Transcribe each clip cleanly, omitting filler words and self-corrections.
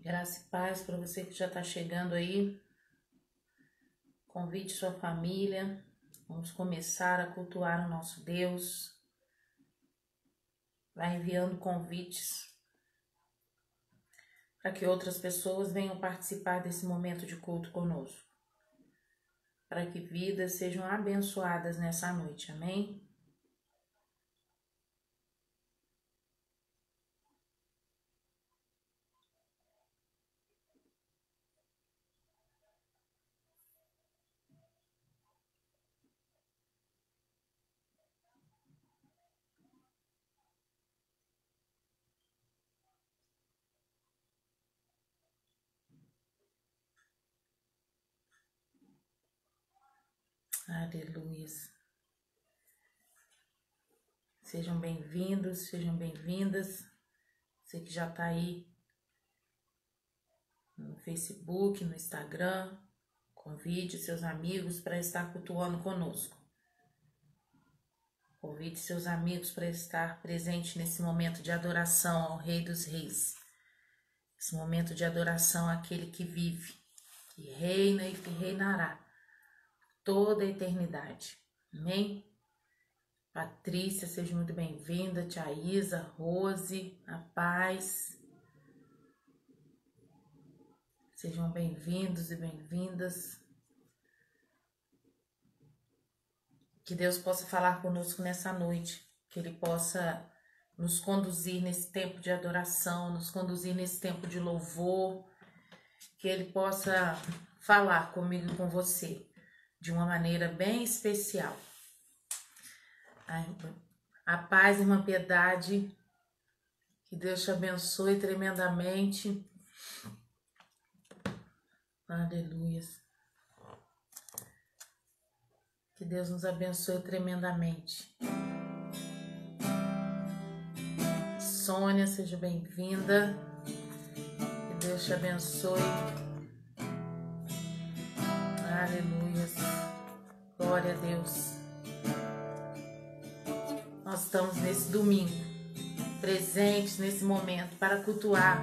Graça e paz para você que já está chegando aí. Convide sua família. Vamos começar a cultuar o nosso Deus. Vai enviando convites para que outras pessoas venham participar desse momento de culto conosco. Para que vidas sejam abençoadas nessa noite. Amém? Aleluia. Sejam bem-vindos, sejam bem-vindas. Você que já está aí no Facebook, no Instagram, convide seus amigos para estar cultuando conosco. Convide seus amigos para estar presente nesse momento de adoração ao Rei dos Reis. Esse momento de adoração àquele que vive, que reina e que reinará toda a eternidade. Amém? Patrícia, seja muito bem-vinda. Tia Isa, Rose, a paz. Sejam bem-vindos e bem-vindas. Que Deus possa falar conosco nessa noite. Que Ele possa nos conduzir nesse tempo de adoração, nos conduzir nesse tempo de louvor. Que Ele possa falar comigo e com você de uma maneira bem especial. A paz, irmã Piedade, que Deus te abençoe tremendamente. Aleluia. Que Deus nos abençoe tremendamente. Sônia, seja bem-vinda. Que Deus te abençoe. Aleluia. Glória a Deus. Nós estamos nesse domingo, presentes nesse momento, para cultuar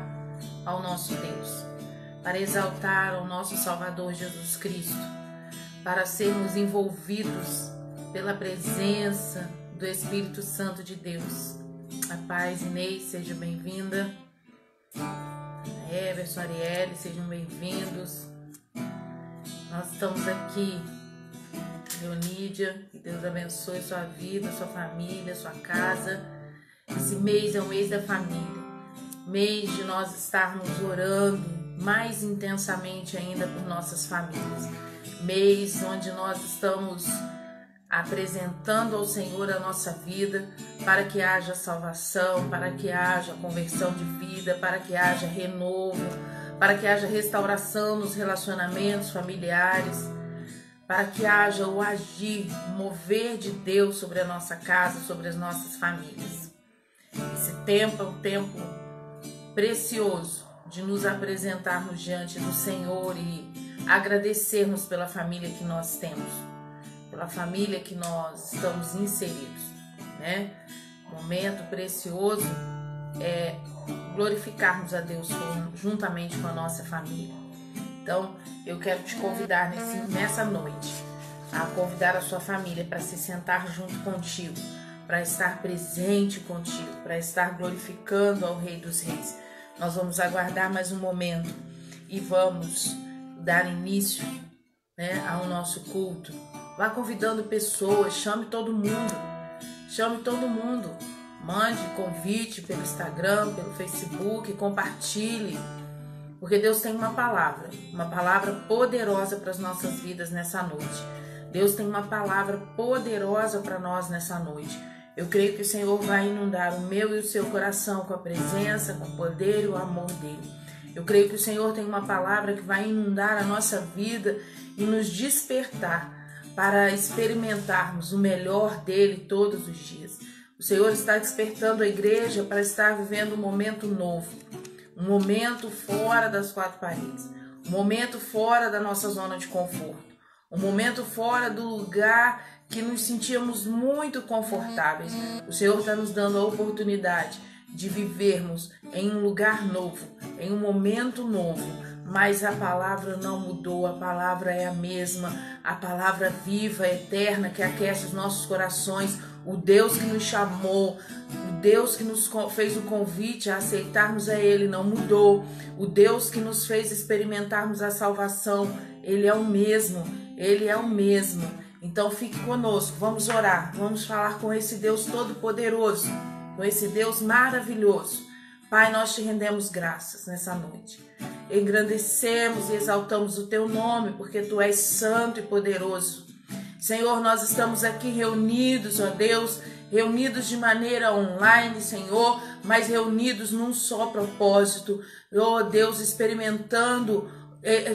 ao nosso Deus, para exaltar ao nosso Salvador Jesus Cristo, para sermos envolvidos pela presença do Espírito Santo de Deus. A paz, Inês, seja bem-vinda. Everson, Arielle, sejam bem-vindos. Nós estamos aqui, Leonídia, que Deus abençoe sua vida, sua família, sua casa. Esse mês é o mês da família, mês de nós estarmos orando mais intensamente ainda por nossas famílias, mês onde nós estamos apresentando ao Senhor a nossa vida para que haja salvação, para que haja conversão de vida, para que haja renovo, para que haja restauração nos relacionamentos familiares, para que haja o agir, o mover de Deus sobre a nossa casa, sobre as nossas famílias. Esse tempo é um tempo precioso de nos apresentarmos diante do Senhor e agradecermos pela família que nós temos, pela família que nós estamos inseridos, né? Momento precioso é glorificarmos a Deus juntamente com a nossa família. Então, eu quero te convidar nessa noite a convidar a sua família para se sentar junto contigo, para estar presente contigo, para estar glorificando ao Rei dos Reis. Nós vamos aguardar mais um momento e vamos dar início, né, ao nosso culto. Vá convidando pessoas, chame todo mundo, mande convite pelo Instagram, pelo Facebook, compartilhe. Porque Deus tem uma palavra poderosa para as nossas vidas nessa noite. Deus tem uma palavra poderosa para nós nessa noite. Eu creio que o Senhor vai inundar o meu e o seu coração com a presença, com o poder e o amor dele. Eu creio que o Senhor tem uma palavra que vai inundar a nossa vida e nos despertar para experimentarmos o melhor dele todos os dias. O Senhor está despertando a igreja para estar vivendo um momento novo. Um momento fora das quatro paredes, um momento fora da nossa zona de conforto, um momento fora do lugar que nos sentíamos muito confortáveis. O Senhor está nos dando a oportunidade de vivermos em um lugar novo, em um momento novo, mas a palavra não mudou, a palavra é a mesma, a palavra viva, eterna, que aquece os nossos corações, o Deus que nos chamou, o Deus que nos fez o convite a aceitarmos a Ele não mudou, o Deus que nos fez experimentarmos a salvação, Ele é o mesmo, Ele é o mesmo. Então fique conosco, vamos orar, vamos falar com esse Deus todo-poderoso, com esse Deus maravilhoso. Pai, nós te rendemos graças nessa noite. Engrandecemos e exaltamos o teu nome, porque tu és santo e poderoso. Senhor, nós estamos aqui reunidos, ó Deus, reunidos de maneira online, Senhor, mas reunidos num só propósito. Ó Deus, experimentando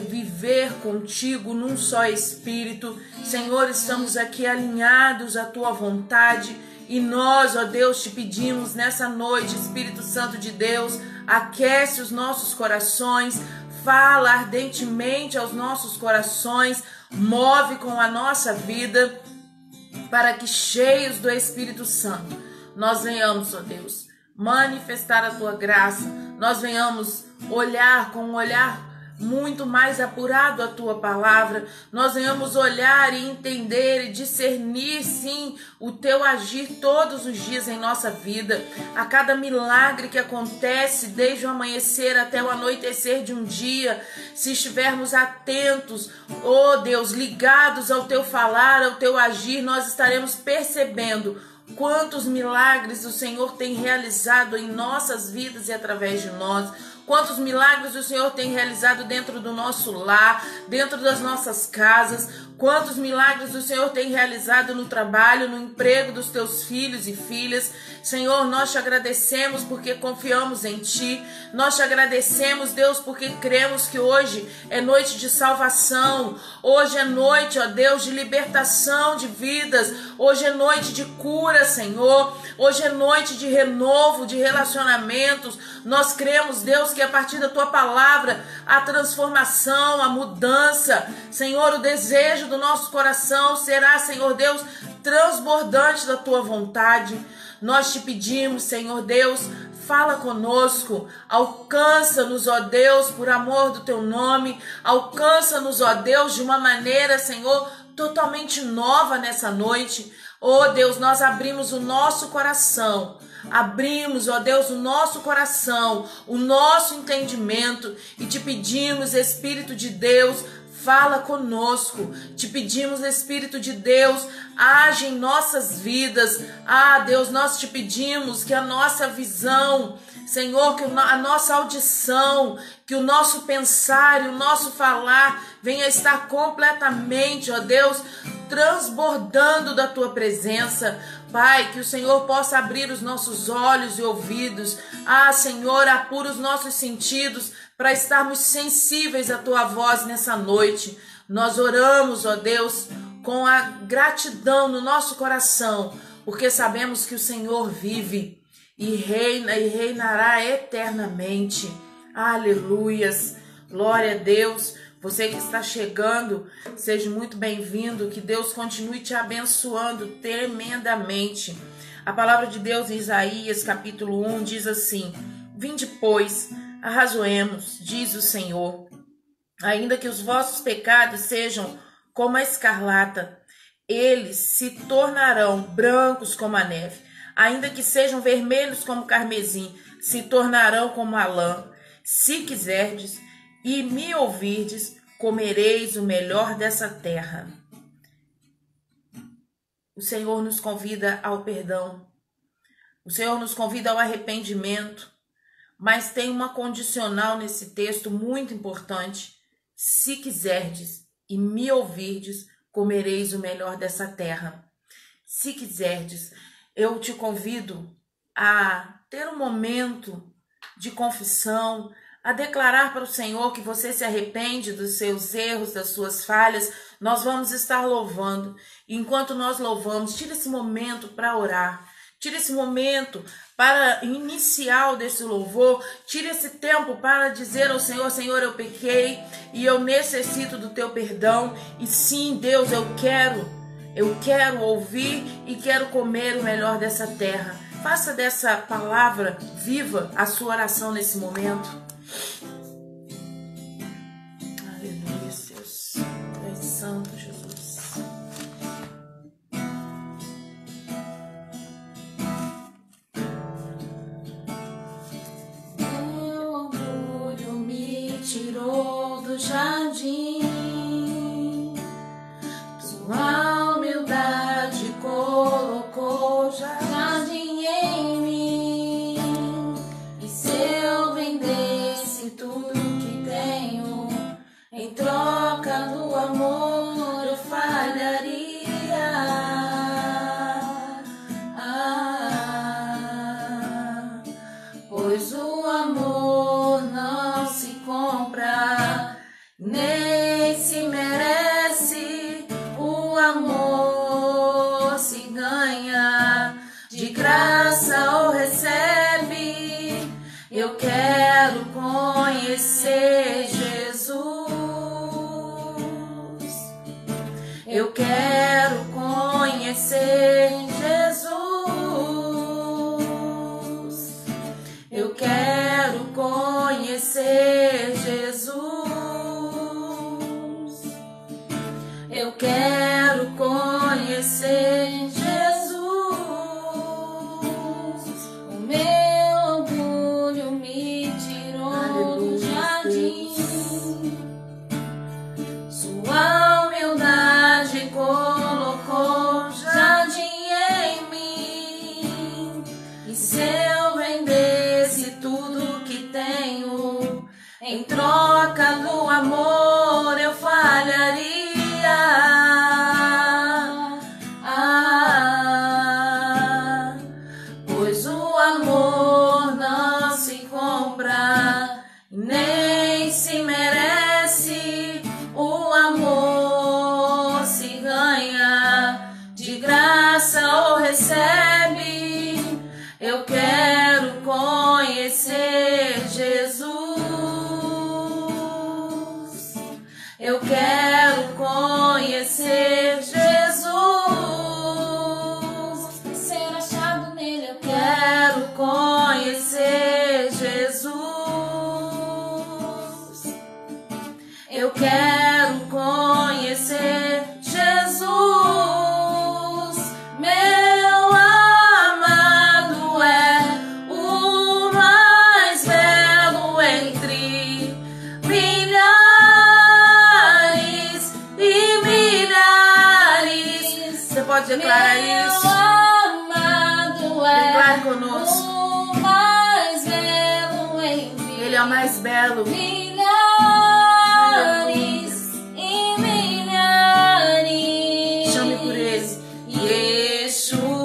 viver contigo num só espírito. Senhor, estamos aqui alinhados à tua vontade e nós, ó Deus, te pedimos nessa noite, Espírito Santo de Deus, aquece os nossos corações, fala ardentemente aos nossos corações, move com a nossa vida, para que cheios do Espírito Santo, nós venhamos, ó Deus, manifestar a tua graça, nós venhamos olhar com um olhar muito mais apurado a tua palavra, nós venhamos olhar e entender e discernir sim o teu agir todos os dias em nossa vida, a cada milagre que acontece desde o amanhecer até o anoitecer de um dia, se estivermos atentos, oh Deus, ligados ao teu falar, ao teu agir, nós estaremos percebendo quantos milagres o Senhor tem realizado em nossas vidas e através de nós. Quantos milagres o Senhor tem realizado dentro do nosso lar, dentro das nossas casas. Quantos milagres o Senhor tem realizado no trabalho, no emprego dos teus filhos e filhas. Senhor, nós te agradecemos porque confiamos em Ti. Nós te agradecemos, Deus, porque cremos que hoje é noite de salvação. Hoje é noite, ó Deus, de libertação de vidas. Hoje é noite de cura, Senhor. Hoje é noite de renovo, de relacionamentos. Nós cremos, Deus, que a partir da Tua palavra, a transformação, a mudança, Senhor, o desejo do nosso coração será, Senhor Deus, transbordante da Tua vontade. Nós te pedimos, Senhor Deus, fala conosco, alcança-nos, ó Deus, por amor do Teu nome, alcança-nos, ó Deus, de uma maneira, Senhor, totalmente nova nessa noite. Ó Deus, nós abrimos o nosso coração, abrimos, ó Deus, o nosso coração, o nosso entendimento e te pedimos, Espírito de Deus, fala conosco, te pedimos, Espírito de Deus, age em nossas vidas. Ah, Deus, nós te pedimos que a nossa visão, Senhor, que a nossa audição, que o nosso pensar e o nosso falar venha estar completamente, ó Deus, transbordando da Tua presença. Pai, que o Senhor possa abrir os nossos olhos e ouvidos. Ah, Senhor, apura os nossos sentidos para estarmos sensíveis à Tua voz nessa noite. Nós oramos, ó Deus, com a gratidão no nosso coração, porque sabemos que o Senhor vive e reina e reinará eternamente. Aleluias, glória a Deus. Você que está chegando, seja muito bem-vindo, que Deus continue te abençoando tremendamente. A palavra de Deus em Isaías capítulo 1 diz assim: vinde, pois, arrazoemos, diz o Senhor, ainda que os vossos pecados sejam como a escarlata, eles se tornarão brancos como a neve, ainda que sejam vermelhos como carmesim, se tornarão como a lã. Se quiserdes e me ouvirdes, comereis o melhor dessa terra. O Senhor nos convida ao perdão, o Senhor nos convida ao arrependimento, mas tem uma condicional nesse texto muito importante: se quiserdes e me ouvirdes, comereis o melhor dessa terra. Se quiserdes, eu te convido a ter um momento de confissão, a declarar para o Senhor que você se arrepende dos seus erros, das suas falhas. Nós vamos estar louvando. E enquanto nós louvamos, tira esse momento para orar. Tira esse momento para inicial desse louvor. Tira esse tempo para dizer ao Senhor: Senhor, eu pequei e eu necessito do teu perdão. E sim, Deus, eu quero ouvir e quero comer o melhor dessa terra. Faça dessa palavra viva a sua oração nesse momento. Aleluia, Deus. Tu és santo, Jesus. Meu orgulho me tirou do jardim. Tua humildade colocou jardim em mim. E se eu vendesse tudo que tenho, em troca do amor eu falharia. Pois o amor não se compra, nem se merece. O amor se ganha, de graça ou recebe. Eu quero conhecer Jesus. Eu quero conhecer Jesus. Eu quero conhecer Jesus. Eu quero conhecer Jesus. O meu orgulho me tirou do jardim. Sua humildade colocou jardim em mim. E se eu vendesse tudo que tenho, em troca do amor eu falharia. Pois o amor não se compra, nem se merece. O amor se ganha, de graça ou recebe. Eu quero conhecer Jesus. Eu quero conhecer Jesus. Ser achado nele. Eu quero conhecer Jesus. Eu quero conhecer Jesus. Meu amado é o mais belo entre milhares e milhares. Você pode declarar isso? Meu amado é. Declare conosco. O mais belo entre. Ele é o mais belo. Milhares e milhares. Chame por ele. Yeshua.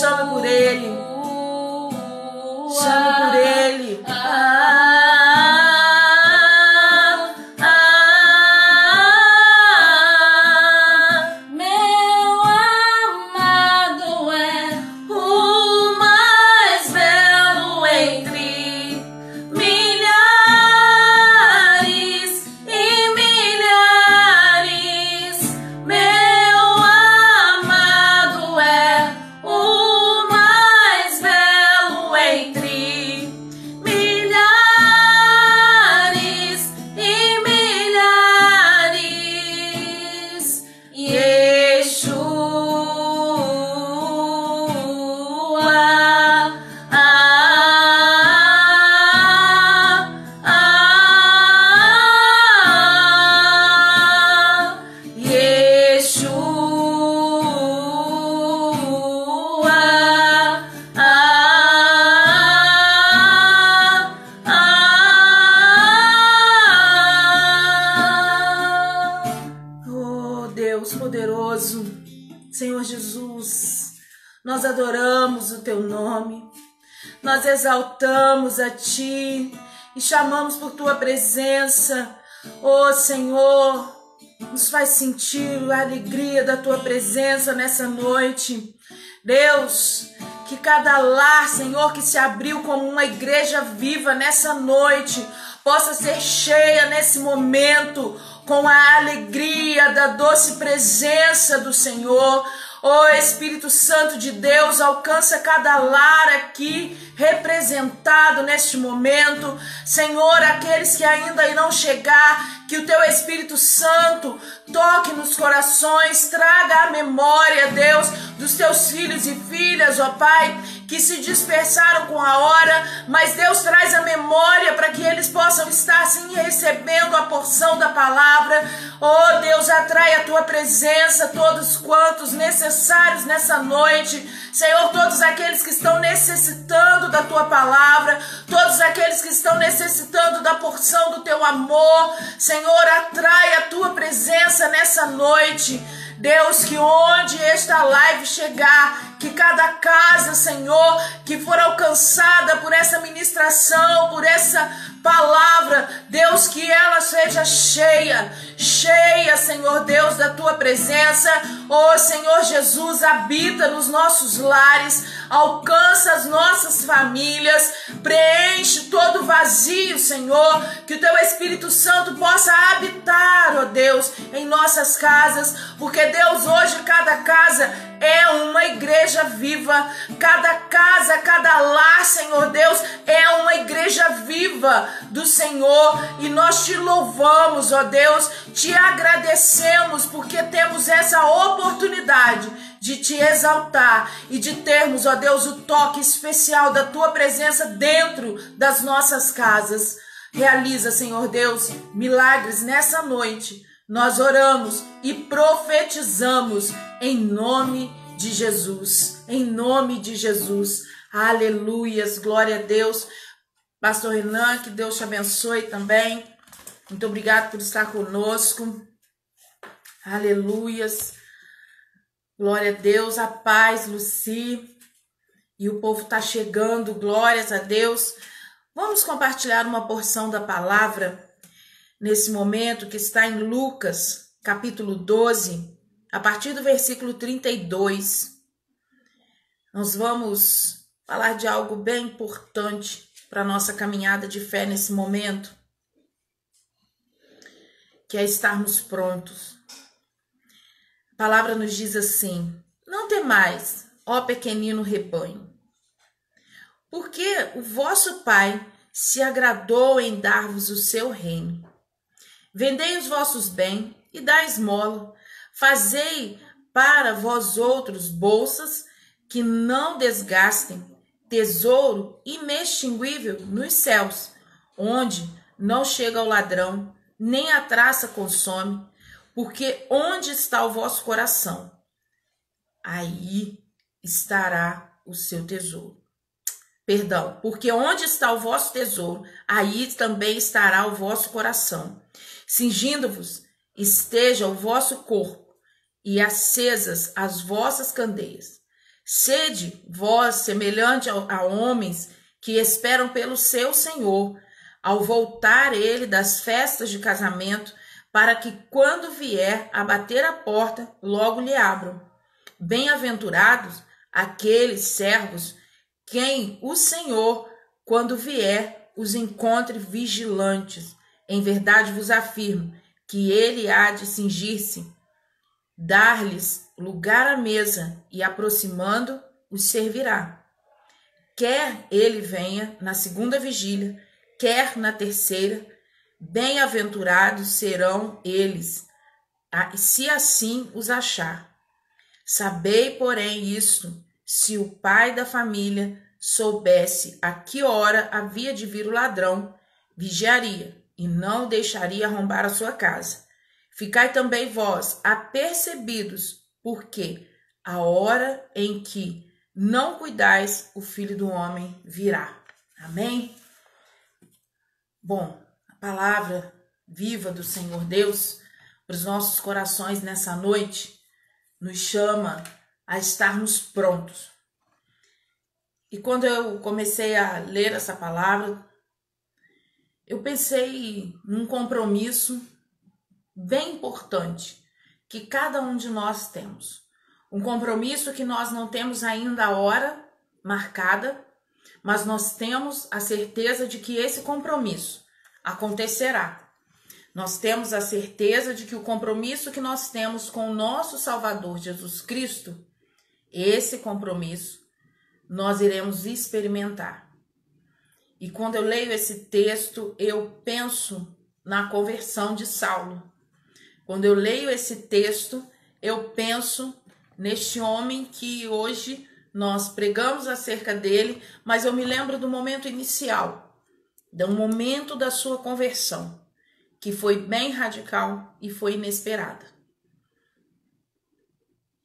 Chame por ele. Chame por ele. Meu amado é o mais belo entre milhares e milhares. Meu amado é o mais belo entre milhares e milhares. Yeshua. Oh, Deus poderoso, Senhor Jesus, nós adoramos o teu nome. nós exaltamos a Ti e chamamos por Tua presença. Ó Senhor, nos faz sentir a alegria da Tua presença nessa noite. Deus, que cada lar, Senhor, que se abriu como uma igreja viva nessa noite, possa ser cheia nesse momento com a alegria da doce presença do Senhor. Ó Espírito Santo de Deus, alcança cada lar aqui representado neste momento. Senhor, aqueles que ainda irão chegar, que o Teu Espírito Santo toque nos corações, traga a memória, Deus, dos Teus filhos e filhas, ó Pai, que se dispersaram com a hora, mas Deus traz a memória para que eles possam estar sim recebendo a porção da palavra. Oh Deus, atrai a Tua presença todos quantos necessários nessa noite. Senhor, todos aqueles que estão necessitando da Tua palavra, todos aqueles que estão necessitando da porção do Teu amor, Senhor, atrai a Tua presença nessa noite. Deus, que onde esta live chegar, que cada casa, Senhor, que for alcançada por essa ministração, por essa palavra, Deus, que ela seja cheia, Senhor Deus, da Tua presença. Oh Senhor Jesus, habita nos nossos lares, alcança as nossas famílias, preenche todo vazio, Senhor, que o Teu Espírito Santo possa habitar, ó Deus, em nossas casas, porque Deus, hoje cada casa é uma igreja viva, cada casa, cada lar, Senhor Deus, é uma igreja viva do Senhor, e nós Te louvamos, ó Deus, Te agradecemos porque temos essa oportunidade de Te exaltar e de termos, ó Deus, o toque especial da Tua presença dentro das nossas casas. Realiza, Senhor Deus, milagres nessa noite. Nós oramos e profetizamos em nome de Jesus, em nome de Jesus. Aleluias, glória a Deus. Pastor Renan, que Deus te abençoe também. Muito obrigado por estar conosco. Aleluias. Glória a Deus, a paz, Luci. E o povo está chegando, glórias a Deus. Vamos compartilhar uma porção da palavra nesse momento que está em Lucas, capítulo 12, a partir do versículo 32. Nós vamos falar de algo bem importante para a nossa caminhada de fé nesse momento, que é estarmos prontos. A palavra nos diz assim: não temais, ó pequenino rebanho, porque o vosso Pai se agradou em dar-vos o seu reino. Vendei os vossos bens e dai esmola, fazei para vós outros bolsas que não desgastem, tesouro inextinguível nos céus, onde não chega o ladrão, nem a traça consome, porque onde está o vosso coração, aí estará o seu tesouro. Perdão, porque onde está o vosso tesouro, aí também estará o vosso coração. Cingindo-vos esteja o vosso corpo, e acesas as vossas candeias. Sede vós semelhante a homens que esperam pelo seu Senhor, ao voltar ele das festas de casamento, para que quando vier a bater a porta, logo lhe abram. Bem-aventurados aqueles servos quem o Senhor, quando vier, os encontre vigilantes. Em verdade vos afirmo que ele há de cingir-se, dar-lhes lugar à mesa e, aproximando, os servirá. Quer ele venha na segunda vigília, quer na terceira, bem-aventurados serão eles, se assim os achar. Sabei, porém, isto: se o pai da família soubesse a que hora havia de vir o ladrão, vigiaria e não deixaria arrombar a sua casa. Ficai também vós apercebidos, porque a hora em que não cuidais, o Filho do Homem virá. Amém? Bom, a palavra viva do Senhor Deus para os nossos corações nessa noite nos chama a estarmos prontos. E quando eu comecei a ler essa palavra, eu pensei num compromisso bem importante que cada um de nós temos. Um compromisso que nós não temos ainda a hora marcada, mas nós temos a certeza de que esse compromisso acontecerá. Nós temos a certeza de que o compromisso que nós temos com o nosso Salvador Jesus Cristo, esse compromisso nós iremos experimentar. E quando eu leio esse texto, eu penso na conversão de Saulo. Quando eu leio esse texto, eu penso neste homem que hoje nós pregamos acerca dele, mas eu me lembro do momento inicial, do momento da sua conversão, que foi bem radical e foi inesperada.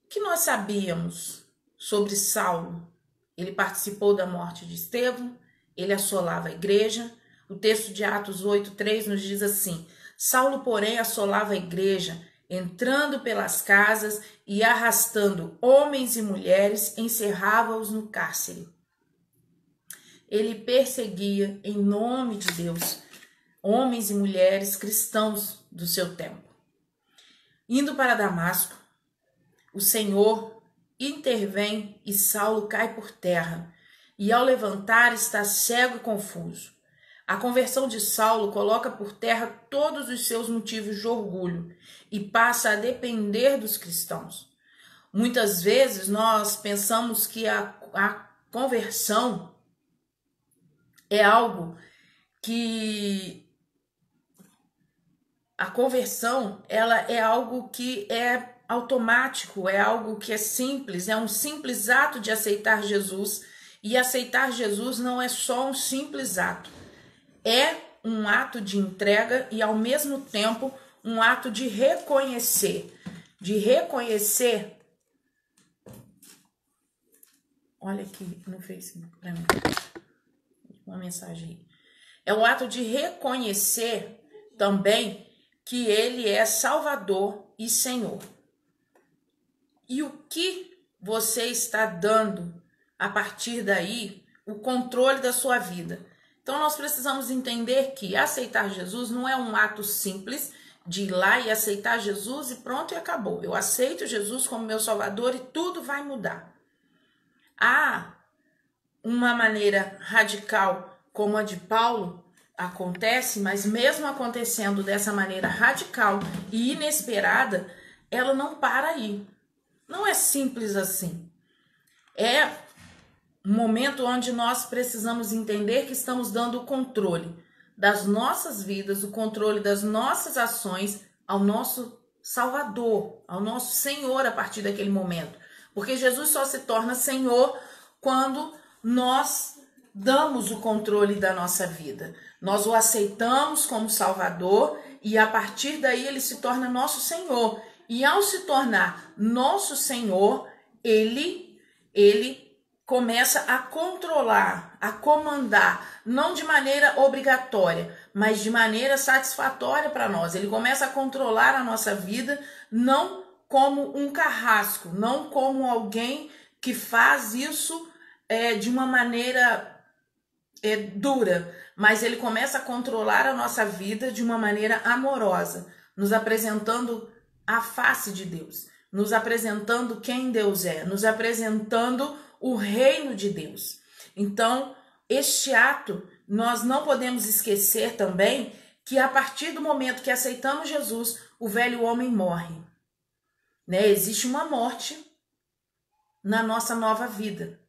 O que nós sabíamos sobre Saulo? Ele participou da morte de Estevão, ele assolava a igreja. O texto de Atos 8:3 nos diz assim: Saulo, porém, assolava a igreja, entrando pelas casas e arrastando homens e mulheres, encerrava-os no cárcere. Ele perseguia, em nome de Deus, homens e mulheres cristãos do seu tempo. Indo para Damasco, o Senhor intervém e Saulo cai por terra, e ao levantar está cego e confuso. A conversão de Saulo coloca por terra todos os seus motivos de orgulho e passa a depender dos cristãos. Muitas vezes nós pensamos que a conversão é algo que... A conversão, ela é algo que é automático, é algo que é simples, é um simples ato de aceitar Jesus. E aceitar Jesus não é só um simples ato. É um ato de entrega e, ao mesmo tempo, um ato de reconhecer. De reconhecer. Olha aqui no Facebook para mim. Uma mensagem aí. É um ato de reconhecer também que Ele é Salvador e Senhor. E o que você está dando a partir daí, o controle da sua vida? Então nós precisamos entender que aceitar Jesus não é um ato simples de ir lá e aceitar Jesus e pronto e acabou. Eu aceito Jesus como meu Salvador e tudo vai mudar. Há uma maneira radical como a de Paulo acontece, mas mesmo acontecendo dessa maneira radical e inesperada, ela não para aí. Não é simples assim. É um momento onde nós precisamos entender que estamos dando o controle das nossas vidas, o controle das nossas ações ao nosso Salvador, ao nosso Senhor a partir daquele momento. Porque Jesus só se torna Senhor quando nós damos o controle da nossa vida. Nós o aceitamos como Salvador e a partir daí ele se torna nosso Senhor. E ao se tornar nosso Senhor, ele começa a controlar, a comandar, não de maneira obrigatória, mas de maneira satisfatória para nós. Ele começa a controlar a nossa vida, não como um carrasco, não como alguém que faz isso de uma maneira dura, mas ele começa a controlar a nossa vida de uma maneira amorosa, nos apresentando a face de Deus, nos apresentando quem Deus é, nos apresentando o reino de Deus. Então, este ato, nós não podemos esquecer também que a partir do momento que aceitamos Jesus, o velho homem morre. Existe uma morte na nossa nova vida,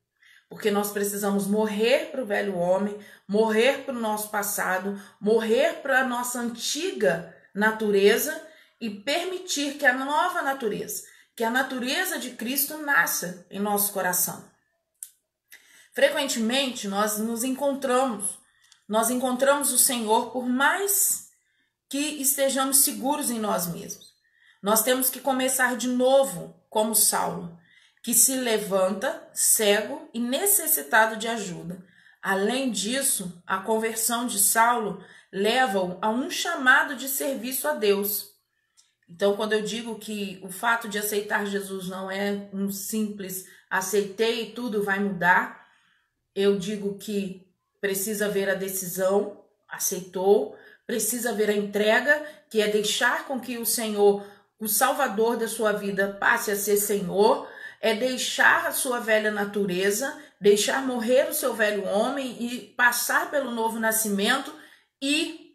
porque nós precisamos morrer para o velho homem, morrer para o nosso passado, morrer para a nossa antiga natureza e permitir que a nova natureza, que a natureza de Cristo nasça em nosso coração. Frequentemente nós encontramos o Senhor por mais que estejamos seguros em nós mesmos. Nós temos que começar de novo como Saulo, que se levanta cego e necessitado de ajuda. Além disso, a conversão de Saulo leva-o a um chamado de serviço a Deus. Então, quando eu digo que o fato de aceitar Jesus não é um simples aceitei e tudo vai mudar, eu digo que precisa haver a decisão, aceitou, precisa haver a entrega, que é deixar com que o Senhor, o Salvador da sua vida, passe a ser Senhor, é deixar a sua velha natureza, deixar morrer o seu velho homem e passar pelo novo nascimento. E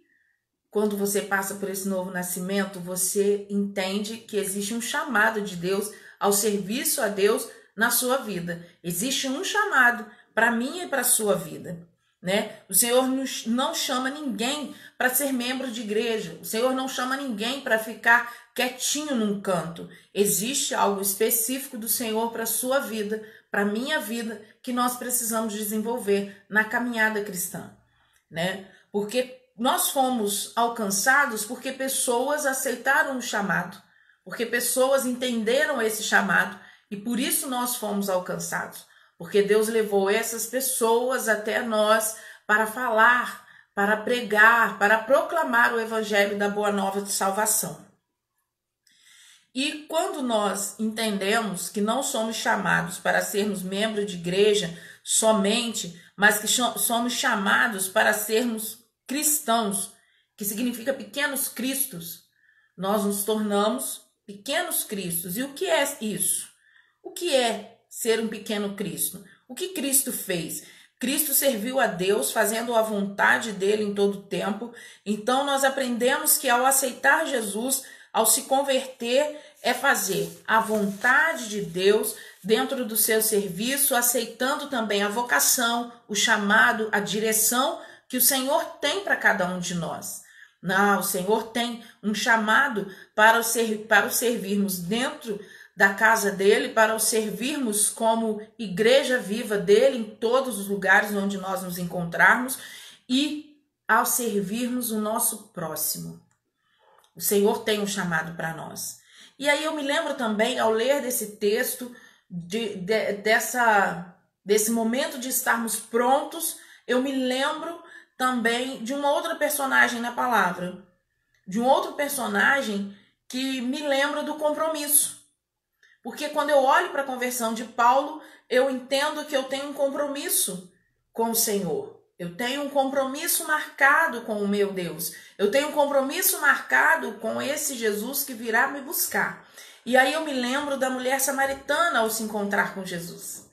quando você passa por esse novo nascimento, você entende que existe um chamado de Deus ao serviço a Deus na sua vida. Existe um chamado para mim e para a sua vida, né? O Senhor não chama ninguém para ser membro de igreja. O Senhor não chama ninguém para ficar quietinho num canto. Existe algo específico do Senhor para a sua vida, para a minha vida, que nós precisamos desenvolver na caminhada cristã, né? Porque nós fomos alcançados porque pessoas aceitaram o chamado, porque pessoas entenderam esse chamado e por isso nós fomos alcançados. Porque Deus levou essas pessoas até nós para falar, para pregar, para proclamar o evangelho da boa nova de salvação. E quando nós entendemos que não somos chamados para sermos membros de igreja somente, mas que somos chamados para sermos cristãos, que significa pequenos cristos, nós nos tornamos pequenos cristos. E o que é isso? O que é ser um pequeno Cristo? O que Cristo fez? Cristo serviu a Deus, fazendo a vontade dele em todo o tempo. Então nós aprendemos que ao aceitar Jesus, ao se converter, é fazer a vontade de Deus dentro do seu serviço, aceitando também a vocação, o chamado, a direção que o Senhor tem para cada um de nós. Não, o Senhor tem um chamado para o servirmos dentro da casa dele, para o servirmos como igreja viva dele em todos os lugares onde nós nos encontrarmos e ao servirmos o nosso próximo. O Senhor tem um chamado para nós. E aí eu me lembro também, ao ler desse texto, desse momento de estarmos prontos, eu me lembro também de uma outra personagem na palavra, de um outro personagem que me lembra do compromisso. Porque quando eu olho para a conversão de Paulo, eu entendo que eu tenho um compromisso com o Senhor. Eu tenho um compromisso marcado com o meu Deus. Eu tenho um compromisso marcado com esse Jesus que virá me buscar. E aí eu me lembro da mulher samaritana ao se encontrar com Jesus.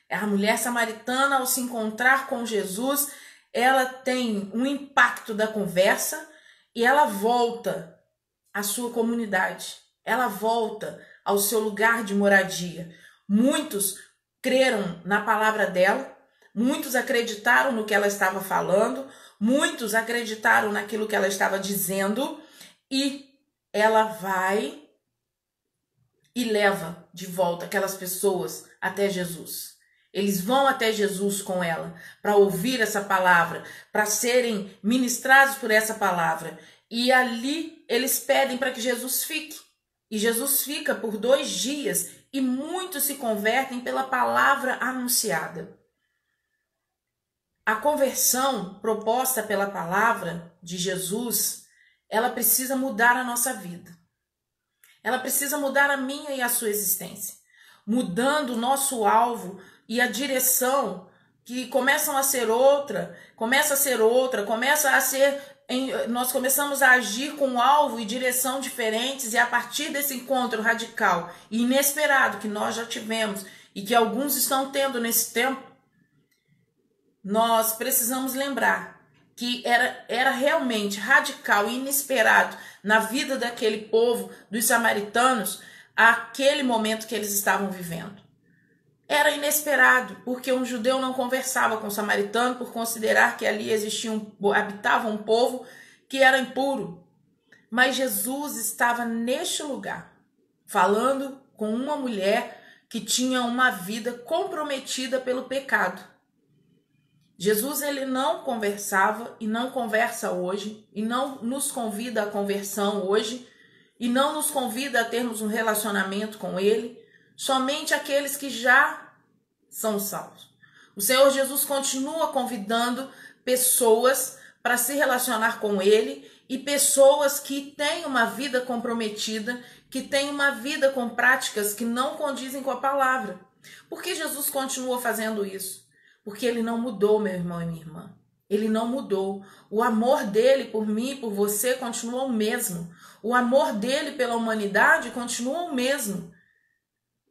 A mulher samaritana ao se encontrar com Jesus, ela tem um impacto da conversa e ela volta à sua comunidade. Ela volta ao seu lugar de moradia. Muitos creram na palavra dela, muitos acreditaram no que ela estava falando, muitos acreditaram naquilo que ela estava dizendo e ela vai e leva de volta aquelas pessoas até Jesus. Eles vão até Jesus com ela para ouvir essa palavra, para serem ministrados por essa palavra. E ali eles pedem para que Jesus fique. E Jesus fica por 2 dias e muitos se convertem pela palavra anunciada. A conversão proposta pela palavra de Jesus, ela precisa mudar a nossa vida. Ela precisa mudar a minha e a sua existência. Mudando o nosso alvo e a direção que começam a ser outra, nós começamos a agir com alvo e direção diferentes e a partir desse encontro radical e inesperado que nós já tivemos e que alguns estão tendo nesse tempo, nós precisamos lembrar que era realmente radical e inesperado na vida daquele povo, dos samaritanos, aquele momento que eles estavam vivendo. Era inesperado, porque um judeu não conversava com o samaritano por considerar que ali habitava um povo que era impuro. Mas Jesus estava neste lugar, falando com uma mulher que tinha uma vida comprometida pelo pecado. Jesus, ele não conversava e não conversa hoje, e não nos convida à conversão hoje, e não nos convida a termos um relacionamento com ele, somente aqueles que já são salvos. O Senhor Jesus continua convidando pessoas para se relacionar com ele e pessoas que têm uma vida comprometida, que têm uma vida com práticas que não condizem com a palavra. Por que Jesus continua fazendo isso? Porque ele não mudou, meu irmão e minha irmã. Ele não mudou. O amor dele por mim e por você continua o mesmo. O amor dele pela humanidade continua o mesmo.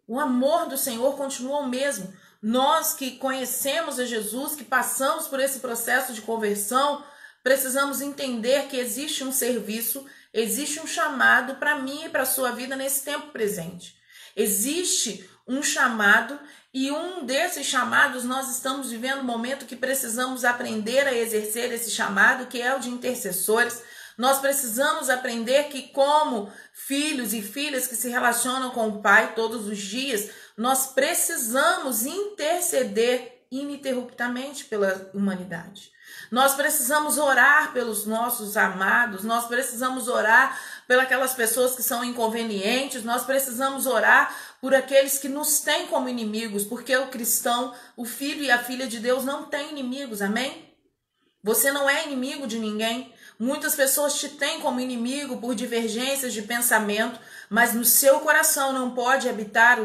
O amor do Senhor continua o mesmo. Nós que conhecemos a Jesus, que passamos por esse processo de conversão, precisamos entender que existe um serviço, existe um chamado para mim e para a sua vida nesse tempo presente. Existe um chamado e um desses chamados nós estamos vivendo um momento que precisamos aprender a exercer esse chamado, que é o de intercessores. Nós precisamos aprender que, como filhos e filhas que se relacionam com o Pai todos os dias, nós precisamos interceder ininterruptamente pela humanidade. Nós precisamos orar pelos nossos amados, nós precisamos orar pelas pessoas que são inconvenientes, nós precisamos orar por aqueles que nos têm como inimigos, porque o cristão, o filho e a filha de Deus não têm inimigos, amém? Você não é inimigo de ninguém. Muitas pessoas te têm como inimigo por divergências de pensamento, mas no seu coração não pode habitar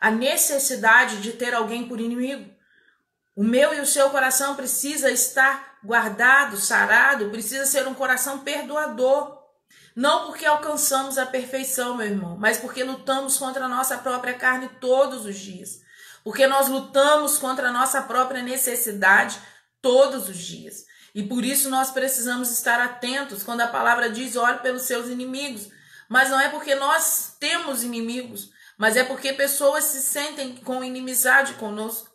a necessidade de ter alguém por inimigo. O meu e o seu coração precisa estar guardado, sarado, precisa ser um coração perdoador. Não porque alcançamos a perfeição, meu irmão, mas porque lutamos contra a nossa própria carne todos os dias. Porque nós lutamos contra a nossa própria necessidade todos os dias. E por isso nós precisamos estar atentos quando a palavra diz: ore pelos seus inimigos. Mas não é porque nós temos inimigos, mas é porque pessoas se sentem com inimizade conosco.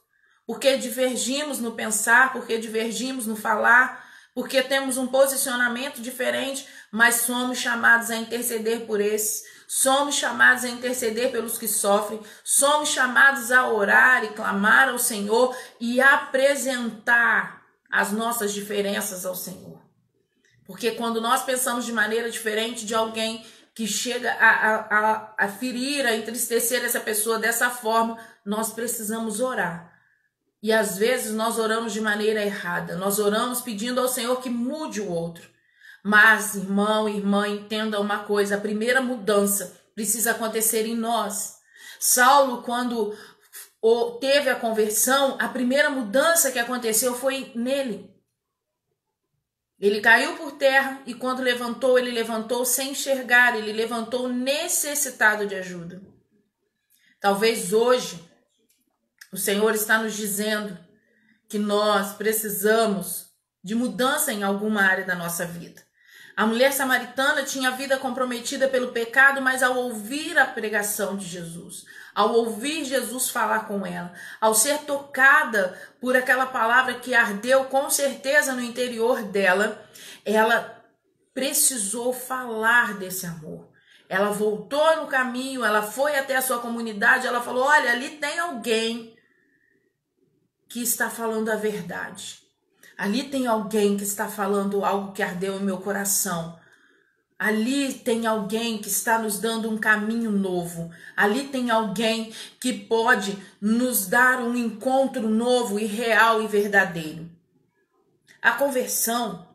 Porque divergimos no pensar, porque divergimos no falar, porque temos um posicionamento diferente, mas somos chamados a interceder por esses. Somos chamados a interceder pelos que sofrem. Somos chamados a orar e clamar ao Senhor e apresentar as nossas diferenças ao Senhor. Porque quando nós pensamos de maneira diferente de alguém que chega a ferir, a entristecer essa pessoa dessa forma, nós precisamos orar. E às vezes nós oramos de maneira errada. Nós oramos pedindo ao Senhor que mude o outro. Mas, irmão e irmã, entenda uma coisa. A primeira mudança precisa acontecer em nós. Saulo, quando teve a conversão, a primeira mudança que aconteceu foi nele. Ele caiu por terra e quando levantou, ele levantou sem enxergar. Ele levantou necessitado de ajuda. Talvez hoje o Senhor está nos dizendo que nós precisamos de mudança em alguma área da nossa vida. A mulher samaritana tinha a vida comprometida pelo pecado, mas ao ouvir a pregação de Jesus, ao ouvir Jesus falar com ela, ao ser tocada por aquela palavra que ardeu com certeza no interior dela, ela precisou falar desse amor. Ela voltou no caminho, ela foi até a sua comunidade, ela falou: olha, ali tem alguém que está falando a verdade. Ali tem alguém que está falando algo que ardeu em meu coração. Ali tem alguém que está nos dando um caminho novo. Ali tem alguém que pode nos dar um encontro novo e real e verdadeiro. A conversão,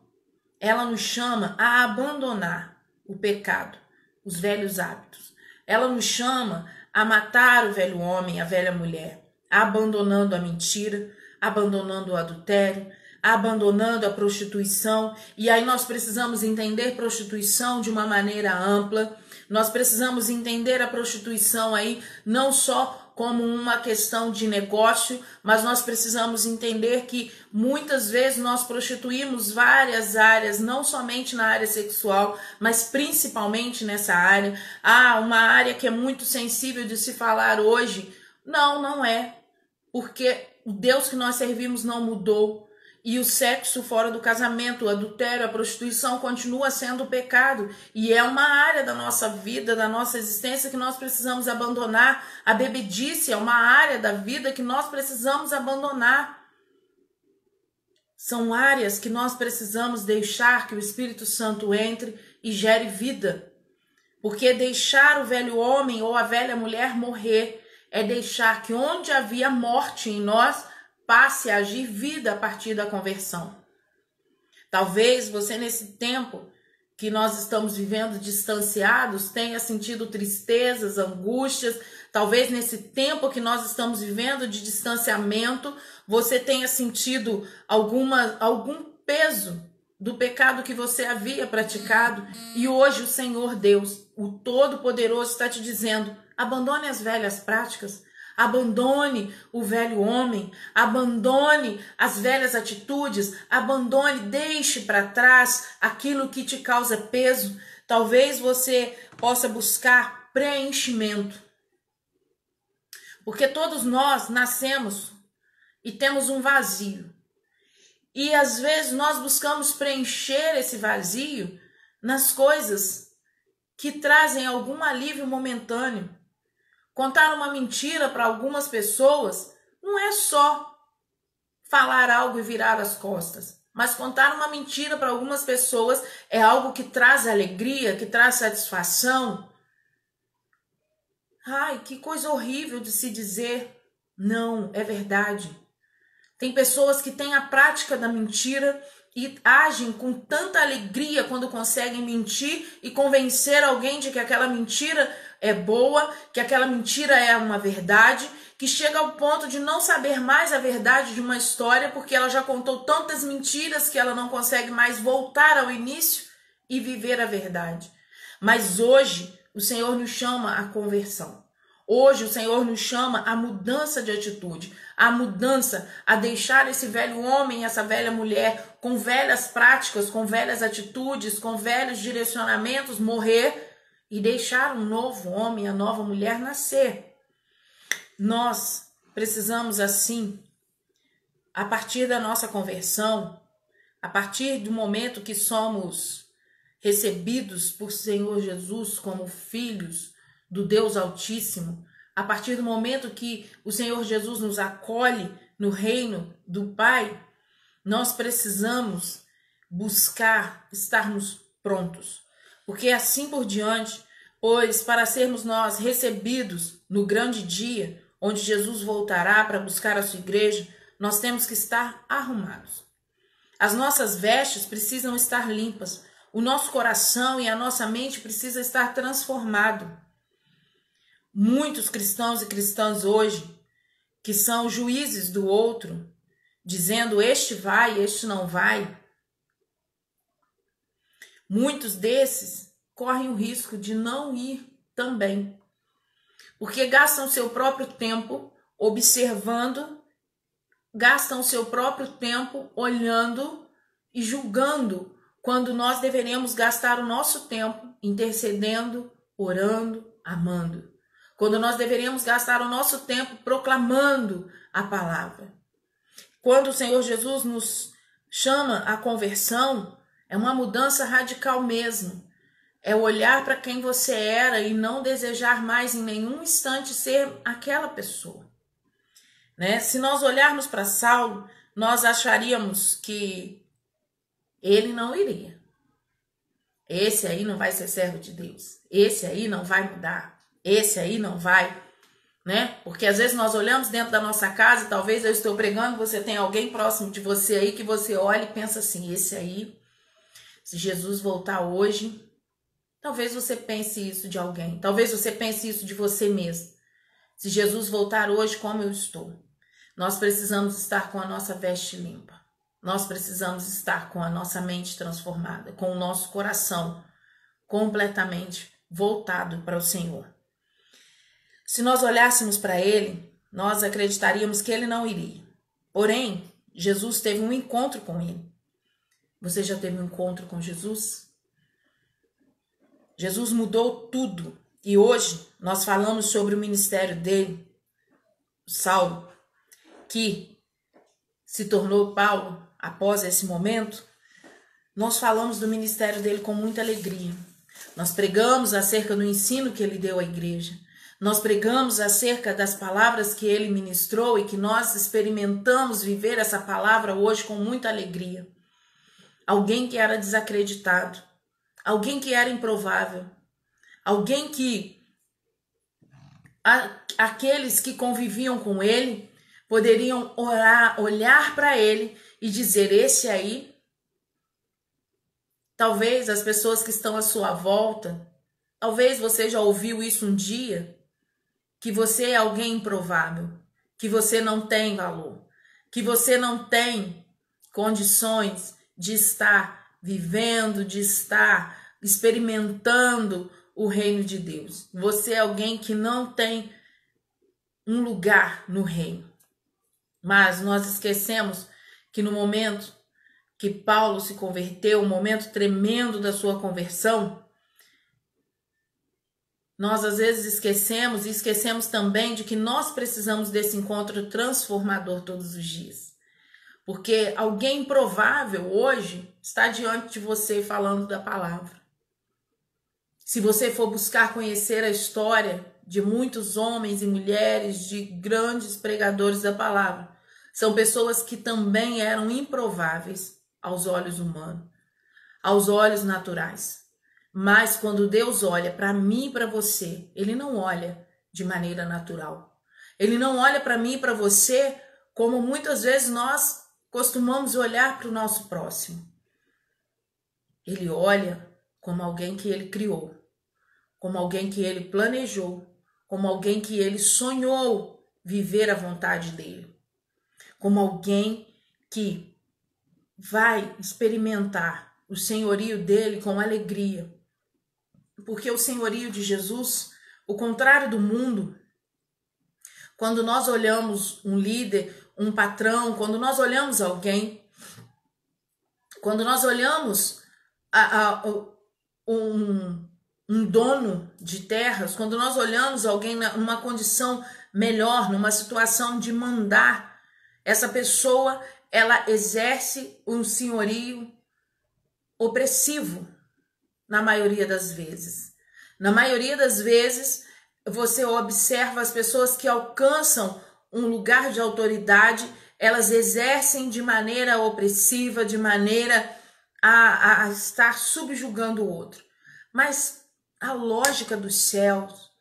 ela nos chama a abandonar o pecado, os velhos hábitos. Ela nos chama a matar o velho homem, a velha mulher, abandonando a mentira, abandonando o adultério, abandonando a prostituição. E aí nós precisamos entender prostituição de uma maneira ampla. Nós precisamos entender a prostituição aí não só como uma questão de negócio, mas nós precisamos entender que muitas vezes nós prostituímos várias áreas, não somente na área sexual, mas principalmente nessa área. Uma área que é muito sensível de se falar hoje. Não é. Porque o Deus que nós servimos não mudou. E o sexo fora do casamento, o adultério, a prostituição continua sendo pecado. E é uma área da nossa vida, da nossa existência que nós precisamos abandonar. A bebedice é uma área da vida que nós precisamos abandonar. São áreas que nós precisamos deixar que o Espírito Santo entre e gere vida. Porque deixar o velho homem ou a velha mulher morrer é deixar que onde havia morte em nós, passe a agir vida a partir da conversão. Talvez você, nesse tempo que nós estamos vivendo distanciados, tenha sentido tristezas, angústias, Talvez nesse tempo que nós estamos vivendo de distanciamento, você tenha sentido algum peso do pecado que você havia praticado, e hoje o Senhor Deus, o Todo-Poderoso, está te dizendo: abandone as velhas práticas, abandone o velho homem, abandone as velhas atitudes, abandone, deixe para trás aquilo que te causa peso. Talvez você possa buscar preenchimento, porque todos nós nascemos e temos um vazio. E às vezes nós buscamos preencher esse vazio nas coisas que trazem algum alívio momentâneo. Contar uma mentira para algumas pessoas não é só falar algo e virar as costas, mas contar uma mentira para algumas pessoas é algo que traz alegria, que traz satisfação. Ai, que coisa horrível de se dizer. Não, é verdade. Tem pessoas que têm a prática da mentira e agem com tanta alegria quando conseguem mentir e convencer alguém de que aquela mentira é boa, que aquela mentira é uma verdade, que chega ao ponto de não saber mais a verdade de uma história porque ela já contou tantas mentiras que ela não consegue mais voltar ao início e viver a verdade. Mas hoje o Senhor nos chama à conversão. Hoje o Senhor nos chama à mudança de atitude, à mudança, a deixar esse velho homem, essa velha mulher com velhas práticas, com velhas atitudes, com velhos direcionamentos morrer e deixar um novo homem, a nova mulher nascer. Nós precisamos assim, a partir da nossa conversão, a partir do momento que somos recebidos por Senhor Jesus como filhos do Deus Altíssimo, a partir do momento que o Senhor Jesus nos acolhe no reino do Pai, nós precisamos buscar estarmos prontos, porque assim por diante, pois para sermos nós recebidos no grande dia, onde Jesus voltará para buscar a sua igreja, nós temos que estar arrumados. As nossas vestes precisam estar limpas, o nosso coração e a nossa mente precisam estar transformados. Muitos cristãos e cristãs hoje, que são juízes do outro, dizendo este vai, este não vai, muitos desses correm o risco de não ir também, porque gastam seu próprio tempo observando, gastam seu próprio tempo olhando e julgando, quando nós deveríamos gastar o nosso tempo intercedendo, orando, amando. Quando nós deveríamos gastar o nosso tempo proclamando a palavra. Quando o Senhor Jesus nos chama à conversão, é uma mudança radical mesmo. É olhar para quem você era e não desejar mais em nenhum instante ser aquela pessoa. Né? Se nós olharmos para Saulo, nós acharíamos que ele não iria. Esse aí não vai ser servo de Deus. Esse aí não vai mudar. Esse aí não vai, né? Porque às vezes nós olhamos dentro da nossa casa, talvez eu estou pregando, você tem alguém próximo de você aí que você olha e pensa assim, esse aí, se Jesus voltar hoje, talvez você pense isso de alguém, talvez você pense isso de você mesmo. Se Jesus voltar hoje, como eu estou? Nós precisamos estar com a nossa veste limpa. Nós precisamos estar com a nossa mente transformada, com o nosso coração completamente voltado para o Senhor. Se nós olhássemos para ele, nós acreditaríamos que ele não iria. Porém, Jesus teve um encontro com ele. Você já teve um encontro com Jesus? Jesus mudou tudo. E hoje nós falamos sobre o ministério dele, Saulo, que se tornou Paulo após esse momento. Nós falamos do ministério dele com muita alegria. Nós pregamos acerca do ensino que ele deu à igreja. Nós pregamos acerca das palavras que ele ministrou e que nós experimentamos viver essa palavra hoje com muita alegria. Alguém que era desacreditado, alguém que era improvável, alguém que aqueles que conviviam com ele poderiam olhar para ele e dizer, esse aí, talvez as pessoas que estão à sua volta, talvez você já ouviu isso um dia, que você é alguém improvável, que você não tem valor, que você não tem condições de estar vivendo, de estar experimentando o reino de Deus. Você é alguém que não tem um lugar no reino. Mas nós esquecemos que no momento que Paulo se converteu, um momento tremendo da sua conversão, nós às vezes esquecemos também de que nós precisamos desse encontro transformador todos os dias. Porque alguém improvável hoje está diante de você falando da palavra. Se você for buscar conhecer a história de muitos homens e mulheres, de grandes pregadores da palavra, são pessoas que também eram improváveis aos olhos humanos, aos olhos naturais. Mas quando Deus olha para mim e para você, Ele não olha de maneira natural. Ele não olha para mim e para você como muitas vezes nós costumamos olhar para o nosso próximo. Ele olha como alguém que Ele criou, como alguém que Ele planejou, como alguém que Ele sonhou viver a vontade dEle, como alguém que vai experimentar o senhorio dEle com alegria. Porque o senhorio de Jesus, o contrário do mundo, quando nós olhamos um líder, um patrão, quando nós olhamos alguém, quando nós olhamos um dono de terras, quando nós olhamos alguém numa condição melhor, numa situação de mandar, essa pessoa, ela exerce um senhorio opressivo, na maioria das vezes. Na maioria das vezes, você observa as pessoas que alcançam um lugar de autoridade, elas exercem de maneira opressiva, de maneira a estar subjugando o outro. Mas a lógica dos céus,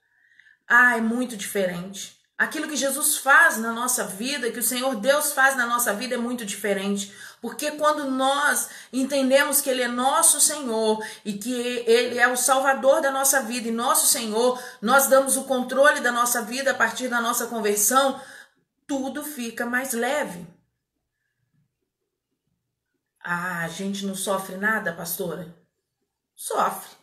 é muito diferente. Aquilo que Jesus faz na nossa vida, que o Senhor Deus faz na nossa vida é muito diferente. Porque quando nós entendemos que Ele é nosso Senhor e que Ele é o Salvador da nossa vida e nosso Senhor, nós damos o controle da nossa vida a partir da nossa conversão, tudo fica mais leve. A gente não sofre nada, pastora? Sofre.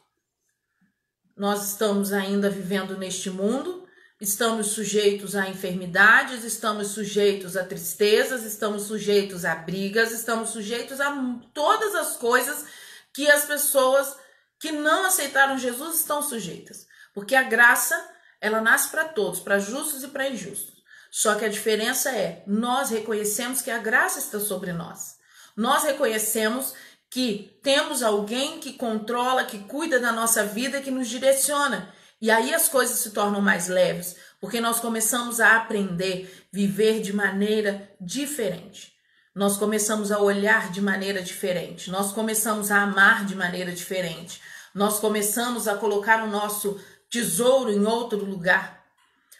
Nós estamos ainda vivendo neste mundo, estamos sujeitos a enfermidades, estamos sujeitos a tristezas, estamos sujeitos a brigas, estamos sujeitos a todas as coisas que as pessoas que não aceitaram Jesus estão sujeitas. Porque a graça, ela nasce para todos, para justos e para injustos. Só que a diferença é, nós reconhecemos que a graça está sobre nós. Nós reconhecemos que temos alguém que controla, que cuida da nossa vida, que nos direciona. E aí as coisas se tornam mais leves, porque nós começamos a aprender a viver de maneira diferente. Nós começamos a olhar de maneira diferente. Nós começamos a amar de maneira diferente. Nós começamos a colocar o nosso tesouro em outro lugar.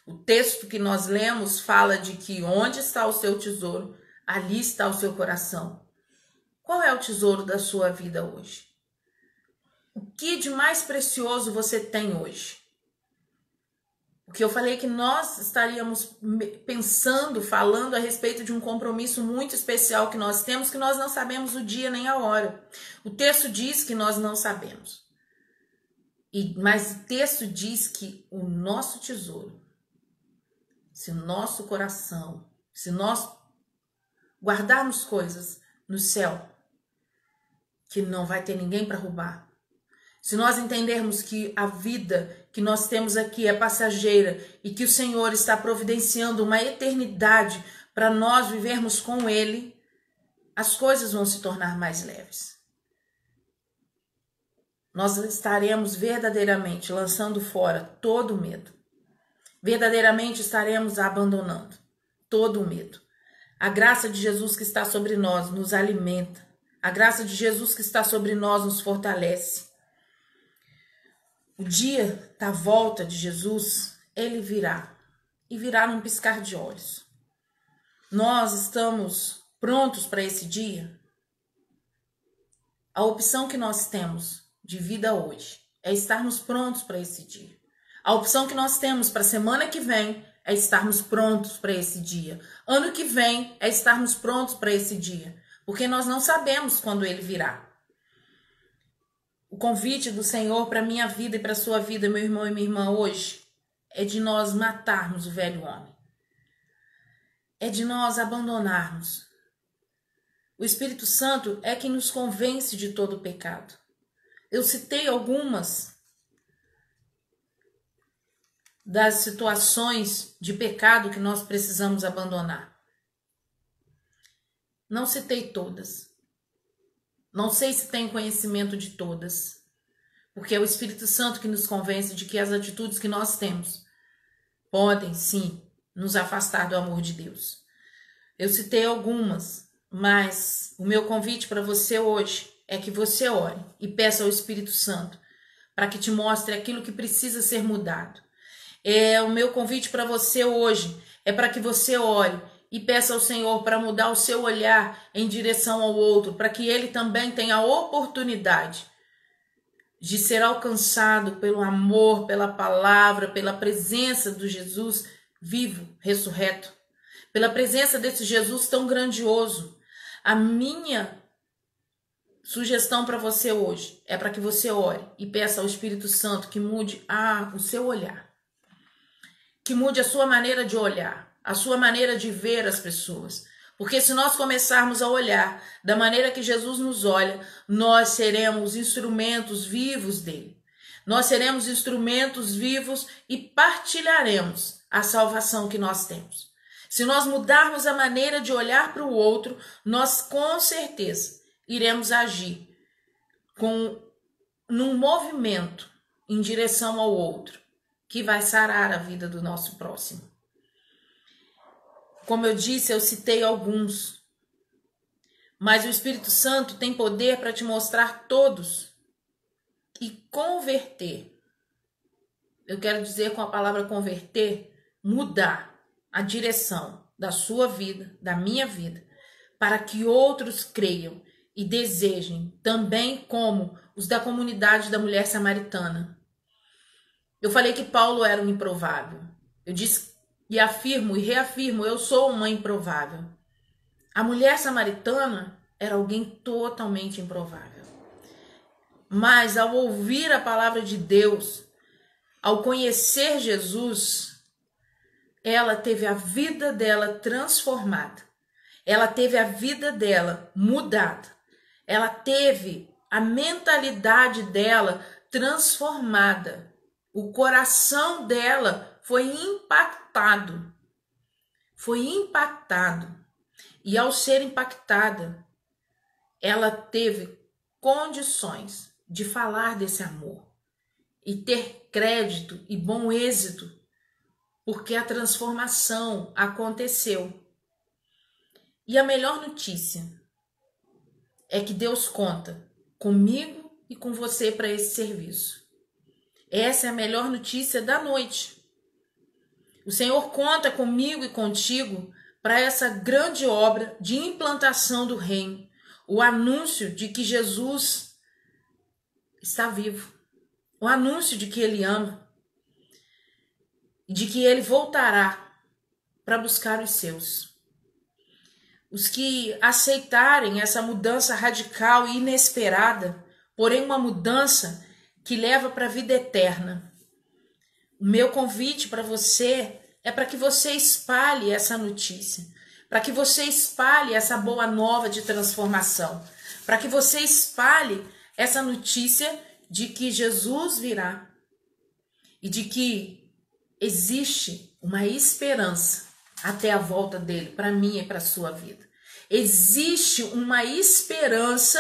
O texto que nós lemos fala de que onde está o seu tesouro, ali está o seu coração. Qual é o tesouro da sua vida hoje? O que de mais precioso você tem hoje? Porque eu falei que nós estaríamos pensando, falando a respeito de um compromisso muito especial que nós temos, que nós não sabemos o dia nem a hora. O texto diz que nós não sabemos. Mas o texto diz que o nosso tesouro, se o nosso coração, se nós guardarmos coisas no céu, que não vai ter ninguém para roubar. Se nós entendermos que a vida que nós temos aqui é passageira e que o Senhor está providenciando uma eternidade para nós vivermos com Ele, as coisas vão se tornar mais leves. Nós estaremos verdadeiramente lançando fora todo o medo. Verdadeiramente estaremos abandonando todo o medo. A graça de Jesus que está sobre nós nos alimenta. A graça de Jesus que está sobre nós nos fortalece. O dia da volta de Jesus, Ele virá. E virá num piscar de olhos. Nós estamos prontos para esse dia? A opção que nós temos de vida hoje é estarmos prontos para esse dia. A opção que nós temos para a semana que vem é estarmos prontos para esse dia. Ano que vem é estarmos prontos para esse dia, porque nós não sabemos quando ele virá. O convite do Senhor para a minha vida e para a sua vida, meu irmão e minha irmã, hoje, é de nós matarmos o velho homem. É de nós abandonarmos. O Espírito Santo é quem nos convence de todo o pecado. Eu citei algumas das situações de pecado que nós precisamos abandonar. Não citei todas. Não sei se tenho conhecimento de todas. Porque é o Espírito Santo que nos convence de que as atitudes que nós temos podem, sim, nos afastar do amor de Deus. Eu citei algumas, mas o meu convite para você hoje é que você ore e peça ao Espírito Santo para que te mostre aquilo que precisa ser mudado. O meu convite para você hoje é para que você ore e peça ao Senhor para mudar o seu olhar em direção ao outro, para que ele também tenha a oportunidade de ser alcançado pelo amor, pela palavra, pela presença do Jesus vivo, ressurreto, pela presença desse Jesus tão grandioso. A minha sugestão para você hoje é para que você ore e peça ao Espírito Santo que mude o seu olhar, que mude a sua maneira de olhar, a sua maneira de ver as pessoas. Porque se nós começarmos a olhar da maneira que Jesus nos olha, nós seremos instrumentos vivos dele. Nós seremos instrumentos vivos e partilharemos a salvação que nós temos. Se nós mudarmos a maneira de olhar para o outro, nós com certeza iremos agir num movimento em direção ao outro, que vai sarar a vida do nosso próximo. Como eu disse, eu citei alguns, mas o Espírito Santo tem poder para te mostrar todos e converter. Eu quero dizer com a palavra converter, mudar a direção da sua vida, da minha vida, para que outros creiam e desejem, também como os da comunidade da mulher samaritana. Eu falei que Paulo era um improvável. Eu disse e afirmo e reafirmo, eu sou uma improvável. A mulher samaritana era alguém totalmente improvável. Mas ao ouvir a palavra de Deus, ao conhecer Jesus, ela teve a vida dela transformada. Ela teve a vida dela mudada. Ela teve a mentalidade dela transformada. O coração dela foi impactado. Foi impactado. E ao ser impactada, ela teve condições de falar desse amor e ter crédito e bom êxito, porque a transformação aconteceu. E a melhor notícia é que Deus conta comigo e com você para esse serviço. Essa é a melhor notícia da noite. O Senhor conta comigo e contigo para essa grande obra de implantação do reino, o anúncio de que Jesus está vivo, o anúncio de que Ele ama, de que Ele voltará para buscar os seus. Os que aceitarem essa mudança radical e inesperada, porém uma mudança que leva para a vida eterna. O meu convite para você é para que você espalhe essa notícia, para que você espalhe essa boa nova de transformação, para que você espalhe essa notícia de que Jesus virá e de que existe uma esperança até a volta dele, para mim e para a sua vida. Existe uma esperança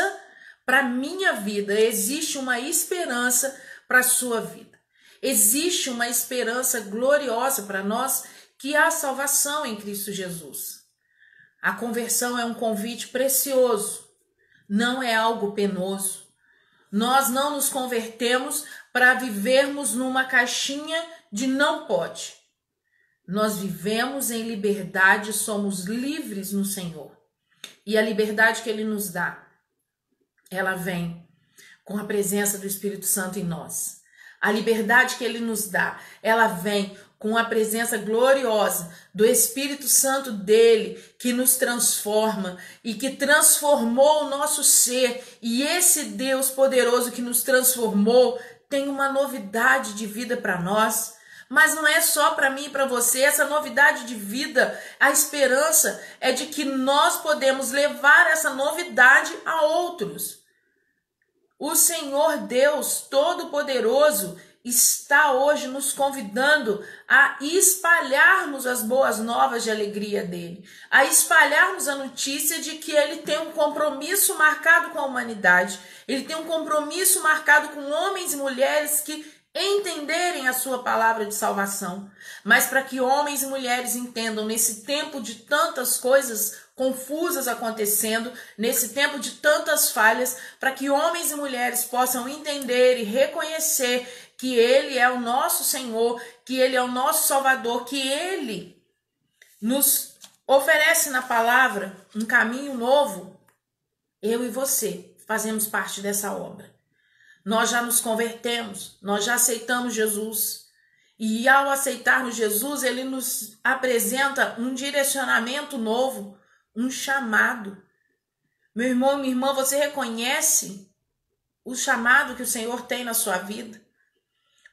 para a minha vida, existe uma esperança para a sua vida. Existe uma esperança gloriosa para nós, que é a salvação em Cristo Jesus. A conversão é um convite precioso, não é algo penoso. Nós não nos convertemos para vivermos numa caixinha de não pode. Nós vivemos em liberdade, somos livres no Senhor. E a liberdade que Ele nos dá, ela vem com a presença do Espírito Santo em nós. A liberdade que ele nos dá, ela vem com a presença gloriosa do Espírito Santo dele, que nos transforma e que transformou o nosso ser. E esse Deus poderoso que nos transformou tem uma novidade de vida para nós. Mas não é só para mim e para você, essa novidade de vida, a esperança é de que nós podemos levar essa novidade a outros. O Senhor Deus Todo-Poderoso está hoje nos convidando a espalharmos as boas novas de alegria dele, a espalharmos a notícia de que ele tem um compromisso marcado com a humanidade, ele tem um compromisso marcado com homens e mulheres que entenderem a sua palavra de salvação. Mas para que homens e mulheres entendam nesse tempo de tantas coisas confusas acontecendo, nesse tempo de tantas falhas, para que homens e mulheres possam entender e reconhecer que ele é o nosso Senhor, que ele é o nosso Salvador, que ele nos oferece na palavra um caminho novo. Eu e você fazemos parte dessa obra. Nós já nos convertemos, nós já aceitamos Jesus. E ao aceitarmos Jesus, ele nos apresenta um direcionamento novo, um chamado. Meu irmão, minha irmã, você reconhece o chamado que o Senhor tem na sua vida?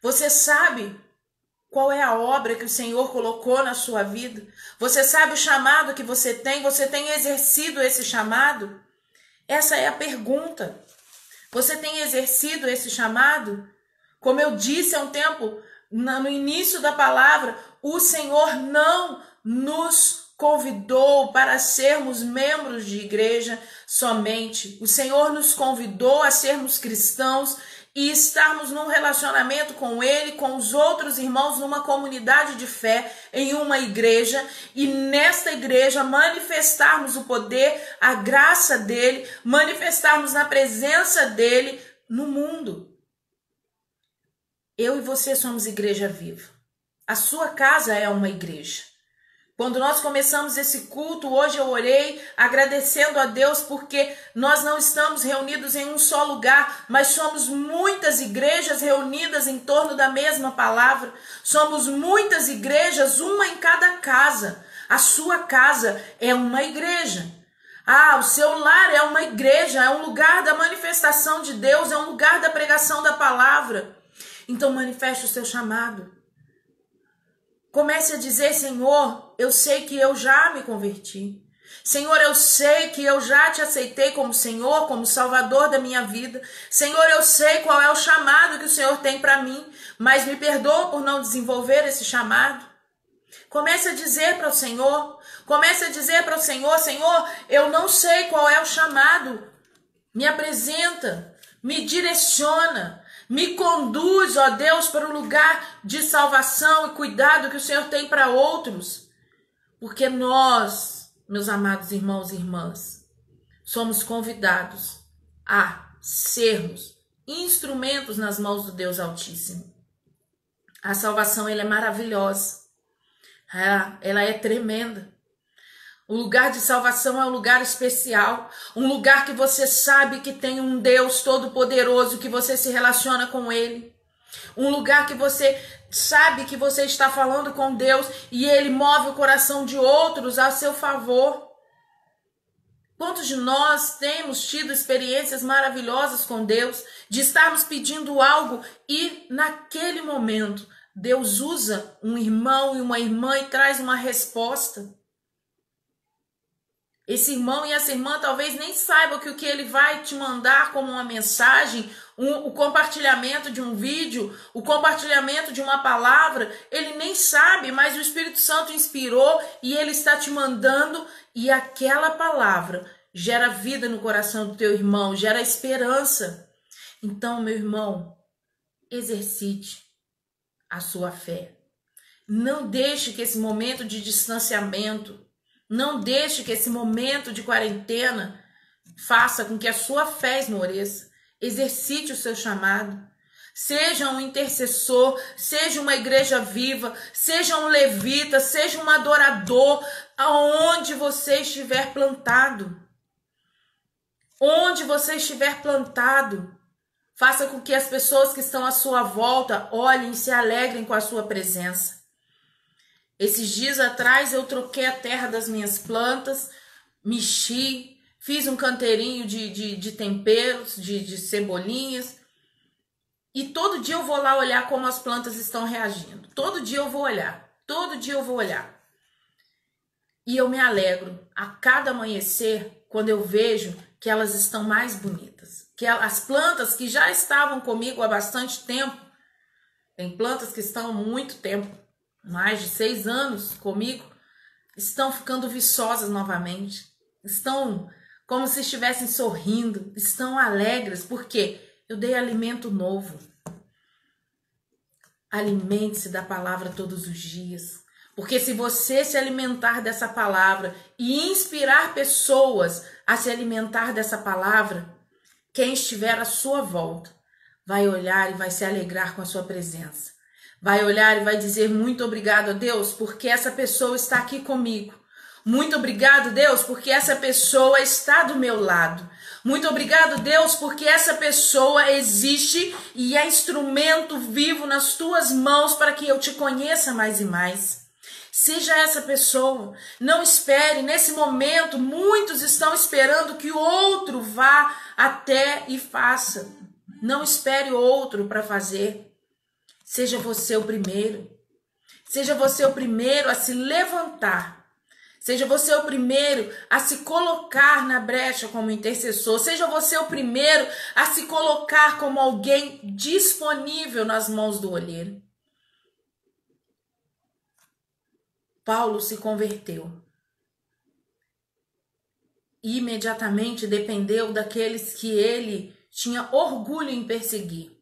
Você sabe qual é a obra que o Senhor colocou na sua vida? Você sabe o chamado que você tem? Você tem exercido esse chamado? Essa é a pergunta. Você tem exercido esse chamado? Como eu disse há um tempo, no início da palavra, o Senhor não nos convidou para sermos membros de igreja somente. O Senhor nos convidou a sermos cristãos e estarmos num relacionamento com ele, com os outros irmãos, numa comunidade de fé, em uma igreja, e nesta igreja manifestarmos o poder, a graça dele, manifestarmos na presença dele no mundo. Eu e você somos igreja viva. A sua casa é uma igreja. Quando nós começamos esse culto, hoje eu orei agradecendo a Deus porque nós não estamos reunidos em um só lugar, mas somos muitas igrejas reunidas em torno da mesma palavra. Somos muitas igrejas, uma em cada casa. A sua casa é uma igreja. O seu lar é uma igreja, é um lugar da manifestação de Deus, é um lugar da pregação da palavra. Então manifeste o seu chamado. Comece a dizer: Senhor, eu sei que eu já me converti. Senhor, eu sei que eu já te aceitei como Senhor, como Salvador da minha vida. Senhor, eu sei qual é o chamado que o Senhor tem para mim, mas me perdoa por não desenvolver esse chamado. Comece a dizer para o Senhor, Senhor, eu não sei qual é o chamado. Me apresenta, me direciona. Me conduz, ó Deus, para o lugar de salvação e cuidado que o Senhor tem para outros. Porque nós, meus amados irmãos e irmãs, somos convidados a sermos instrumentos nas mãos do Deus Altíssimo. A salvação, ela é maravilhosa. Ela é tremenda. O lugar de salvação é um lugar especial, um lugar que você sabe que tem um Deus todo-poderoso, que você se relaciona com ele. Um lugar que você sabe que você está falando com Deus e ele move o coração de outros a seu favor. Quantos de nós temos tido experiências maravilhosas com Deus, de estarmos pedindo algo e naquele momento Deus usa um irmão e uma irmã e traz uma resposta. Esse irmão e essa irmã talvez nem saibam que o que ele vai te mandar como uma mensagem, o compartilhamento de um vídeo, o compartilhamento de uma palavra, ele nem sabe, mas o Espírito Santo inspirou e ele está te mandando, e aquela palavra gera vida no coração do teu irmão, gera esperança. Então, meu irmão, exercite a sua fé. Não deixe que esse momento de distanciamento, não deixe que esse momento de quarentena faça com que a sua fé esmoreça. Exercite o seu chamado. Seja um intercessor, seja uma igreja viva, seja um levita, seja um adorador, aonde você estiver plantado. Onde você estiver plantado, Faça com que as pessoas que estão à sua volta olhem e se alegrem com a sua presença. Esses dias atrás eu troquei a terra das minhas plantas, mexi, fiz um canteirinho de temperos, de cebolinhas. E todo dia eu vou lá olhar como as plantas estão reagindo. Todo dia eu vou olhar. Todo dia eu vou olhar. E eu me alegro a cada amanhecer quando eu vejo que elas estão mais bonitas. Que as plantas que já estavam comigo há bastante tempo, tem plantas que estão há muito tempo, mais de 6 anos comigo, estão ficando viçosas novamente. Estão como se estivessem sorrindo, estão alegres, porque eu dei alimento novo. Alimente-se da palavra todos os dias. Porque se você se alimentar dessa palavra e inspirar pessoas a se alimentar dessa palavra, quem estiver à sua volta vai olhar e vai se alegrar com a sua presença. Vai olhar e vai dizer muito obrigado a Deus, porque essa pessoa está aqui comigo. Muito obrigado, Deus, porque essa pessoa está do meu lado. Muito obrigado, Deus, porque essa pessoa existe e é instrumento vivo nas tuas mãos para que eu te conheça mais e mais. Seja essa pessoa. Não espere. Nesse momento, muitos estão esperando que o outro vá até e faça. Não espere outro para fazer. Seja você o primeiro. Seja você o primeiro a se levantar. Seja você o primeiro a se colocar na brecha como intercessor. Seja você o primeiro a se colocar como alguém disponível nas mãos do olheiro. Paulo se converteu. E imediatamente dependeu daqueles que ele tinha orgulho em perseguir.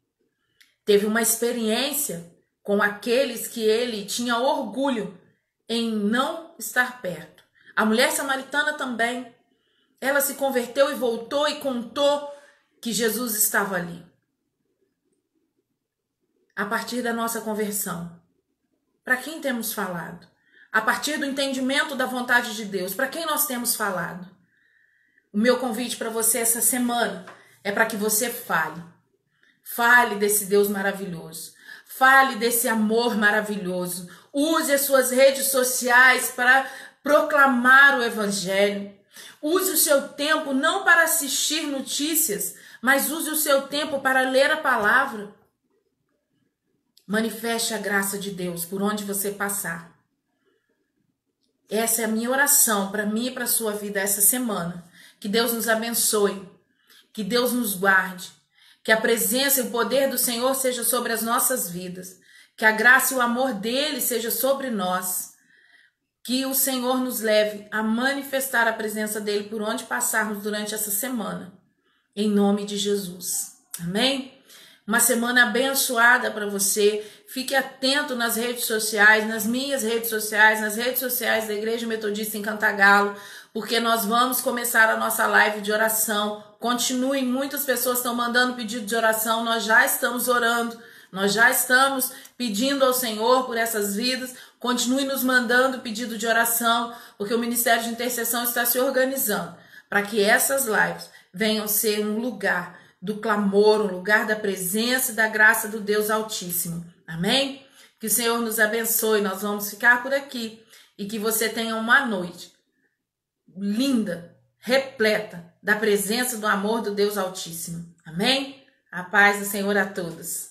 Teve uma experiência com aqueles que ele tinha orgulho em não estar perto. A mulher samaritana também. Ela se converteu e voltou e contou que Jesus estava ali. A partir da nossa conversão, para quem temos falado? A partir do entendimento da vontade de Deus, para quem nós temos falado? O meu convite para você essa semana é para que você fale. Fale desse Deus maravilhoso. Fale desse amor maravilhoso. Use as suas redes sociais para proclamar o evangelho. Use o seu tempo não para assistir notícias, mas use o seu tempo para ler a palavra. Manifeste a graça de Deus por onde você passar. Essa é a minha oração para mim e para a sua vida essa semana. Que Deus nos abençoe, que Deus nos guarde, que a presença e o poder do Senhor seja sobre as nossas vidas, que a graça e o amor dele seja sobre nós, que o Senhor nos leve a manifestar a presença dele por onde passarmos durante essa semana, em nome de Jesus. Amém? Uma semana abençoada para você. Fique atento nas redes sociais, nas minhas redes sociais, nas redes sociais da Igreja Metodista em Cantagalo, porque nós vamos começar a nossa live de oração. Continuem, muitas pessoas estão mandando pedido de oração, nós já estamos orando, nós já estamos pedindo ao Senhor por essas vidas. Continue nos mandando pedido de oração, porque o Ministério de Intercessão está se organizando para que essas lives venham ser um lugar do clamor, um lugar da presença e da graça do Deus Altíssimo. Amém? Que o Senhor nos abençoe. Nós vamos ficar por aqui e que você tenha uma noite linda, repleta da presença do amor do Deus Altíssimo. Amém? A paz do Senhor a todos.